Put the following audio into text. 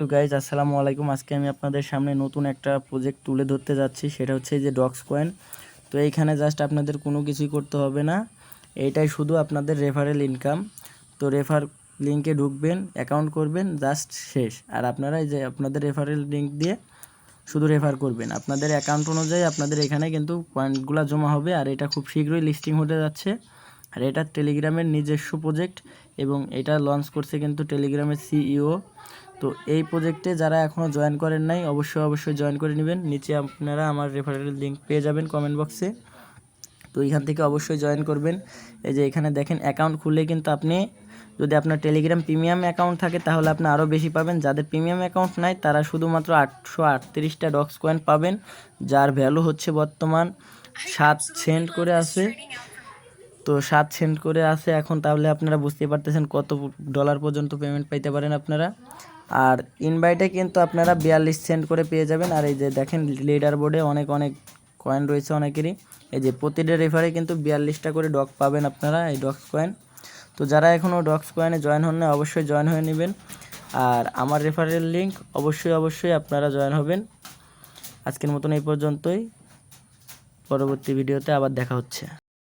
তো গাইজ আসসালামু আলাইকুম। আজকে আমি আপনাদের সামনে নতুন একটা প্রজেক্ট তুলে ধরতে যাচ্ছি, সেটা হচ্ছে যে ডক্স কয়েন। তো এইখানে জাস্ট আপনাদের কোনো কিছুই করতে হবে না, এইটাই শুধু আপনাদের রেফারেল ইনকাম। তো রেফার লিঙ্কে ঢুকবেন, অ্যাকাউন্ট করবেন, জাস্ট শেষ। আর আপনারা এই যে আপনাদের রেফারেল লিঙ্ক দিয়ে শুধু রেফার করবেন, আপনাদের অ্যাকাউন্ট অনুযায়ী আপনাদের এখানে কিন্তু পয়েন্টগুলো জমা হবে। আর এটা খুব শীঘ্রই লিস্টিং হতে যাচ্ছে। আর এটা টেলিগ্রামের নিজস্ব প্রজেক্ট এবং এটা লঞ্চ করছে কিন্তু টেলিগ্রামের সিইও। তো এই প্রজেক্টে যারা এখনও জয়েন করেন নাই অবশ্যই জয়েন করে নেবেন। নিচে আপনারা আমার রেফারেল লিঙ্ক পেয়ে যাবেন কমেন্ট বক্সে। তো এখান থেকে অবশ্যই জয়েন করবেন। এই যে এখানে দেখেন অ্যাকাউন্ট খুললে কিন্তু আপনি, যদি আপনার টেলিগ্রাম প্রিমিয়াম অ্যাকাউন্ট থাকে তাহলে আপনি আরও বেশি পাবেন। যাদের প্রিমিয়াম অ্যাকাউন্ট নাই তারা শুধুমাত্র 838টা ডক্স কয়েন পাবেন, যার ভ্যালু হচ্ছে বর্তমান 7 সেন্ট করে আছে। তো 7 সেন্ট করে আছে এখন। তাহলে আপনারা বুঝতে পারতেছেন কত ডলার পর্যন্ত পেমেন্ট পাইতে পারেন আপনারা। আর ইনভাইটে কিন্তু আপনারা 42 সেন্ট করে পেয়ে যাবেন। আর এই যে দেখেন লিডার বোর্ডে অনেক কয়েন রয়েছে অনেকেরই। এই যে প্রতিটা রেফারে কিন্তু 42টা করে ডক পাবেন আপনারা, এই ডক্স কয়েন। তো যারা এখনও ডক্স কয়েনে জয়েন হন না অবশ্যই জয়েন হয়ে নেবেন। আর আমার রেফারেল লিঙ্ক অবশ্যই আপনারা জয়েন হবেন। আজকের মতন এই পর্যন্তই, পরবর্তী ভিডিওতে আবার দেখা হচ্ছে।